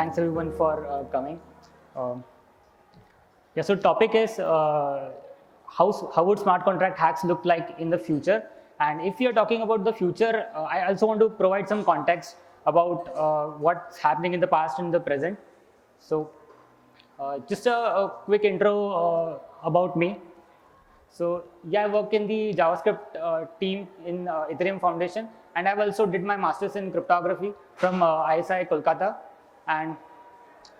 thanks everyone for coming. Um, yeah, so topic is how would smart contract hacks look like in the future? And if you're talking about the future, I also want to provide some context about what's happening in the past and the present. So just a quick intro about me. So yeah, I work in the JavaScript team in Ethereum Foundation, and I've also did my masters in cryptography from ISI Kolkata, and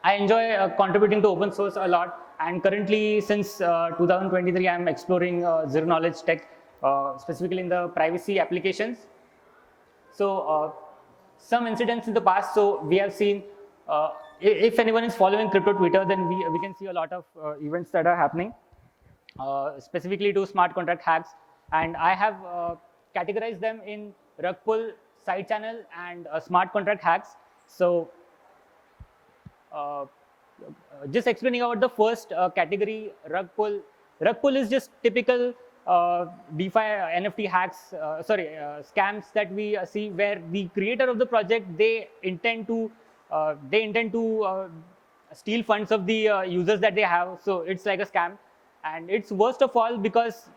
I enjoy contributing to open source a lot. And currently, since 2023, I'm exploring zero knowledge tech, specifically in the privacy applications. So some incidents in the past. So we have seen, if anyone is following crypto Twitter, then we can see a lot of events that are happening. Specifically to smart contract hacks, and I have categorized them in rug pull, side channel, and smart contract hacks. So just explaining about the first category, rug pull. Rug pull is just typical DeFi NFT hacks, scams that we see, where the creator of the project they intend to steal funds of the users that they have. So it's like a scam. And it's worst of all because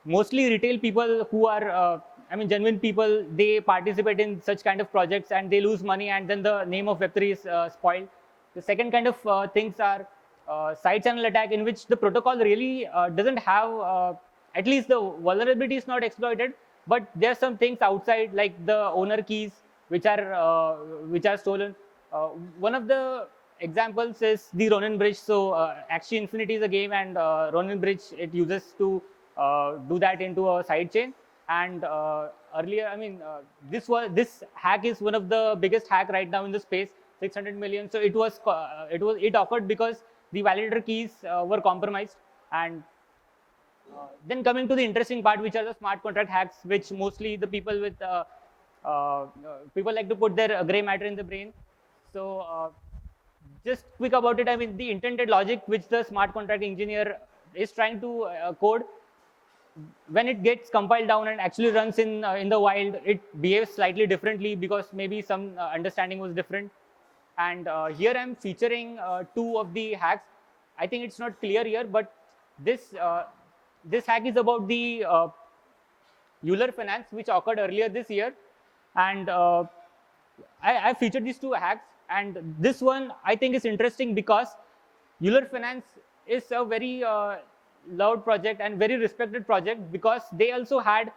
mostly retail people who are, genuine people, they participate in such kind of projects and they lose money, and then the name of Web3 is spoiled. The second kind of things are side channel attack, in which the protocol really doesn't have, at least the vulnerability is not exploited, but there are some things outside like the owner keys which are stolen. One of the examples is the Ronin bridge. So Axie Infinity is a game, and Ronin bridge, it uses to do that into a side chain. And earlier, this hack is one of the biggest hack right now in the space, 600 million. So it occurred because the validator keys were compromised. And then coming to the interesting part, which are the smart contract hacks, which mostly the people with people like to put their gray matter in the brain. So just quick about it, the intended logic which the smart contract engineer is trying to code, when it gets compiled down and actually runs in the wild, it behaves slightly differently because maybe some understanding was different. And here I'm featuring two of the hacks. I think it's not clear here, but this hack is about the Euler finance, which occurred earlier this year. And I featured these two hacks. And this one I think is interesting because Euler Finance is a very loved project and very respected project, because they also had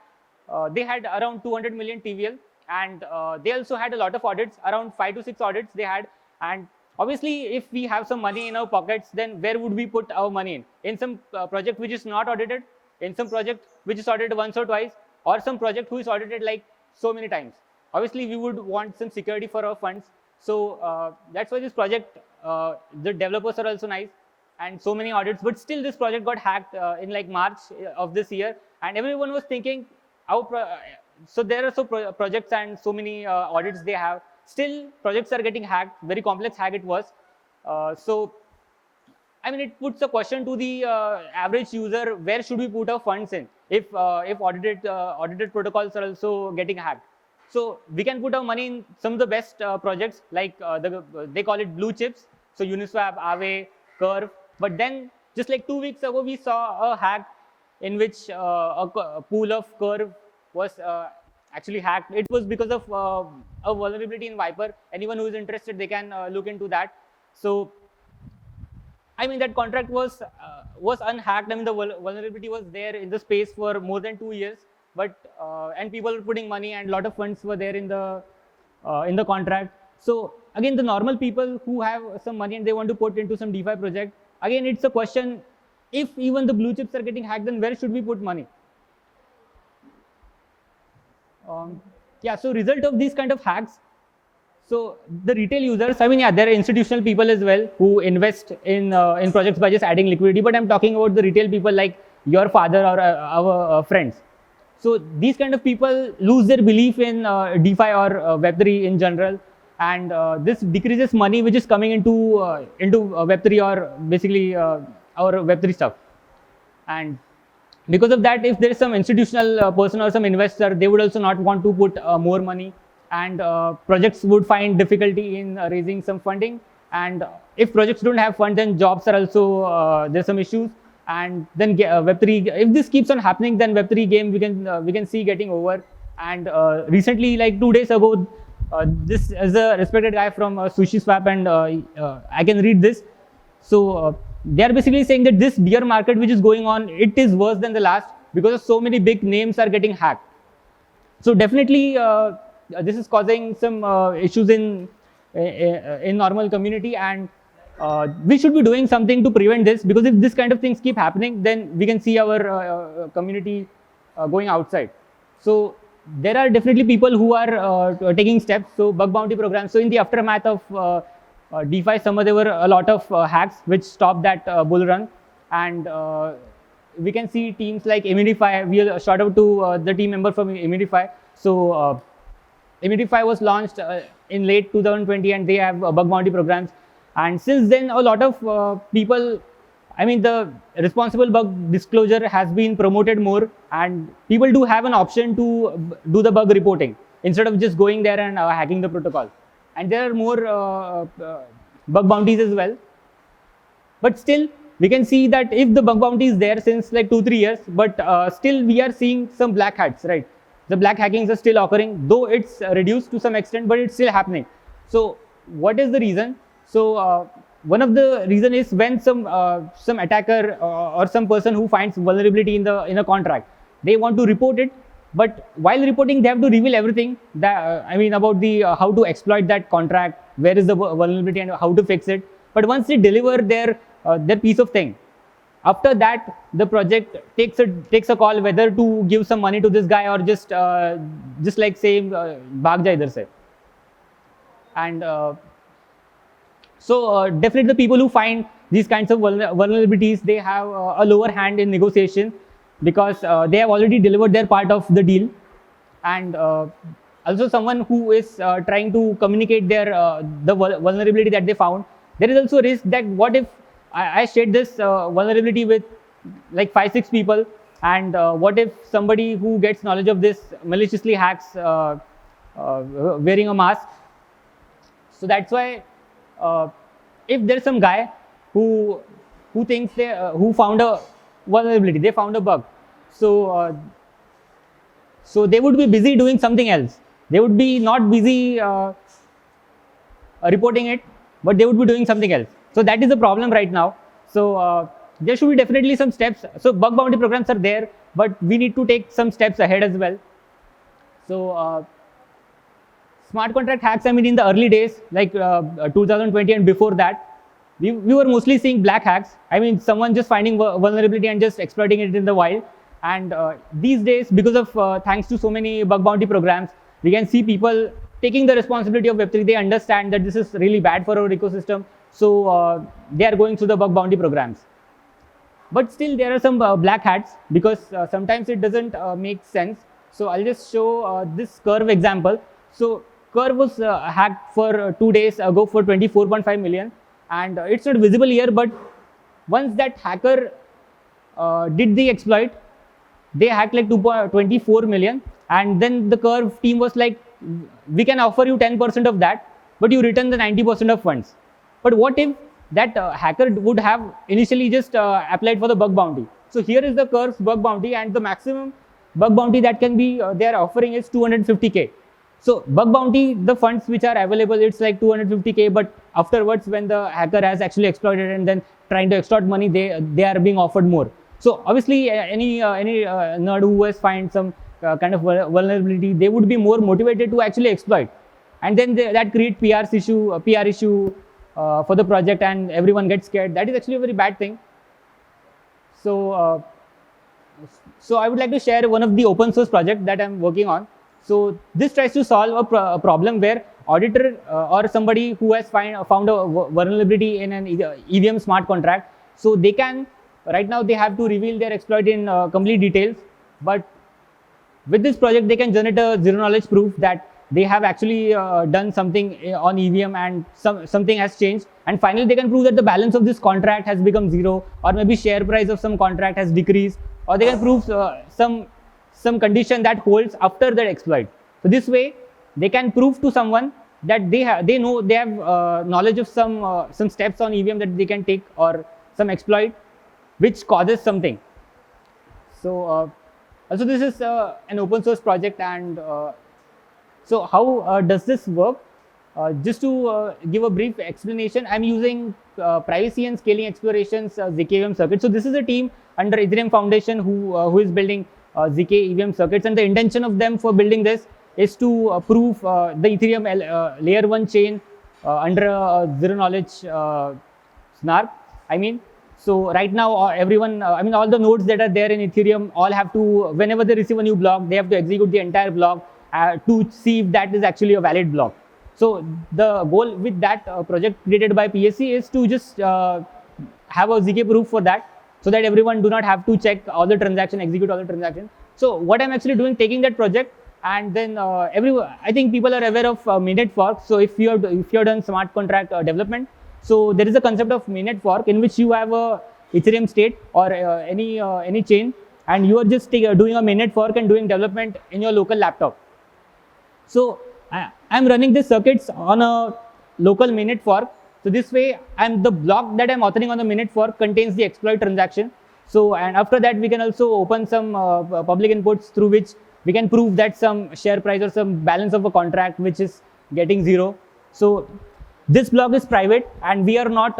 around 200 million TVL, and they also had a lot of audits, around 5 to 6 audits they had. And obviously, if we have some money in our pockets, then where would we put our money in some project which is not audited, in some project which is audited once or twice, or some project who is audited like so many times? Obviously, we would want some security for our funds. So that's why this project, the developers are also nice, and so many audits, but still this project got hacked in like March of this year, and everyone was thinking, so there are projects and so many audits they have, still projects are getting hacked. Very complex hack it was. So it puts a question to the average user: where should we put our funds in if audited protocols are also getting hacked? So we can put our money in some of the best projects, like they call it blue chips. So Uniswap, Aave, Curve. But then just like 2 weeks ago, we saw a hack in which a pool of Curve was actually hacked. It was because of a vulnerability in Viper. Anyone who is interested, they can look into that. So that contract was unhacked. The vulnerability was there in the space for more than 2 years. But and people were putting money, and a lot of funds were there in the contract. So again, the normal people who have some money and they want to put into some DeFi project, again it's a question: if even the blue chips are getting hacked, then where should we put money? So result of these kind of hacks. So the retail users, there are institutional people as well who invest in projects by just adding liquidity. But I'm talking about the retail people like your father or our friends. So these kind of people lose their belief in DeFi or Web3 in general, and this decreases money which is coming into Web3 or basically our Web3 stuff. And because of that, if there is some institutional person or some investor, they would also not want to put more money, and projects would find difficulty in raising some funding. And if projects don't have funds, then jobs are also there's some issues. And then Web3, if this keeps on happening, then Web3 game we can see getting over. And recently, like 2 days ago, this is a respected guy from Sushi Swap, and I can read this. So they are basically saying that this bear market which is going on, it is worse than the last because so many big names are getting hacked. So definitely this is causing some issues in normal community, and we should be doing something to prevent this, because if this kind of things keep happening, then we can see our community going outside. So there are definitely people who are taking steps. So bug bounty programs. So in the aftermath of DeFi summer, there were a lot of hacks which stopped that bull run, and we can see teams like Immunify. We shout out to the team member from Immunify. So Immunify was launched in late 2020, and they have bug bounty programs. And since then, a lot of people, I mean, the responsible bug disclosure has been promoted more, and people do have an option to do the bug reporting instead of just going there and hacking the protocol. And there are more bug bounties as well. But still, we can see that if the bug bounty is there since like 2-3 years, but still we are seeing some black hats, right? The black hackings are still occurring, though it's reduced to some extent, but it's still happening. So what is the reason? So one of the reason is when some attacker or some person who finds vulnerability in a contract, they want to report it, but while reporting, they have to reveal everything that I mean about the how to exploit that contract, where is the vulnerability, and how to fix it. But once they deliver their piece of thing, after that the project takes a call whether to give some money to this guy or just like say bhag ja idhar se. And so definitely the people who find these kinds of vulnerabilities, they have a lower hand in negotiation, because they have already delivered their part of the deal. And also someone who is trying to communicate the vulnerability that they found, there is also a risk that what if I shared this vulnerability with like 5-6 people, and what if somebody who gets knowledge of this maliciously hacks wearing a mask. So that's why if there's some guy who thinks who found a vulnerability, they found a bug, so so they would be busy doing something else. They would be not busy reporting it, but they would be doing something else. So that is the problem right now. So there should be definitely some steps. So bug bounty programs are there, but we need to take some steps ahead as well. So smart contract hacks, I mean, in the early days, like 2020 and before that, we were mostly seeing black hacks. I mean, someone just finding vulnerability and just exploiting it in the wild. And these days, because of thanks to so many bug bounty programs, we can see people taking the responsibility of Web3. They understand that this is really bad for our ecosystem. So they are going through the bug bounty programs. But still there are some black hats, because sometimes it doesn't make sense. So I'll just show this Curve example. So Curve was hacked for 2 days ago for 24.5 million. And it's not visible here, but once that hacker did the exploit, they hacked like 24 million. And then the Curve team was like, we can offer you 10% of that, but you return the 90% of funds. But what if that hacker would have initially just applied for the bug bounty? So here is the Curve's bug bounty, and the maximum bug bounty that can be they are offering is 250K. So bug bounty, the funds which are available, it's like 250K, but afterwards when the hacker has actually exploited and then trying to extort money, they are being offered more. So obviously any nerd who has find some kind of vulnerability, they would be more motivated to actually exploit, and then that create PR issue for the project, and everyone gets scared. That is actually a very bad thing. So so I would like to share one of the open source project that I'm working on. So this tries to solve a problem where auditor or somebody who has found a vulnerability in an EVM smart contract. So they can, right now they have to reveal their exploit in complete details, but with this project they can generate a zero knowledge proof that they have actually done something on EVM and something has changed, and finally they can prove that the balance of this contract has become zero, or maybe share price of some contract has decreased, or they can prove some condition that holds after that exploit. So this way they can prove to someone that they know they have knowledge of some steps on EVM that they can take, or some exploit which causes something. So also this is an open source project, and so how does this work? Just to give a brief explanation, I'm using privacy and scaling explorations ZK EVM circuit. So this is a team under Ethereum Foundation who is building ZK EVM circuits, and the intention of them for building this is to prove the Ethereum layer 1 chain under zero knowledge snark. I mean, so right now everyone, all the nodes that are there in Ethereum all have to, whenever they receive a new block, they have to execute the entire block to see if that is actually a valid block. So the goal with that project created by PSC is to just have a ZK proof for that, so that everyone do not have to check all the transaction, execute all the transaction. So what I'm actually doing, taking that project, and then I think people are aware of mainnet fork. So if you have done smart contract development, so there is a concept of mainnet fork in which you have a Ethereum state or any chain, and you are just doing a mainnet fork and doing development in your local laptop. So I'm running these circuits on a local mainnet fork. So this way, the block that I'm authoring on the mainnet fork contains the exploit transaction. So, and after that, we can also open some public inputs through which we can prove that some share price or some balance of a contract which is getting zero. So this block is private, and we are not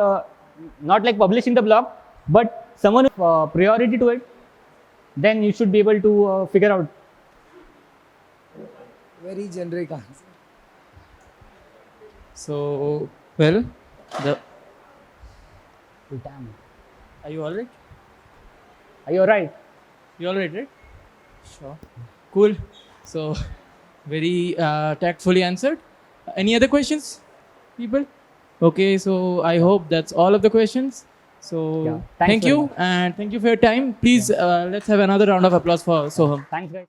like publishing the block, but someone priority to it, then you should be able to figure out. Very generic answer. So, well, Damn. are you all right? Are you alright? You all right, right? Sure. Cool. So, very tactfully answered. Any other questions, people? Okay, so I hope that's all of the questions. So, Yeah, thanks thank very you, much. and thank you for your time. Please, let's have another round of applause for Soham. Thanks, guys.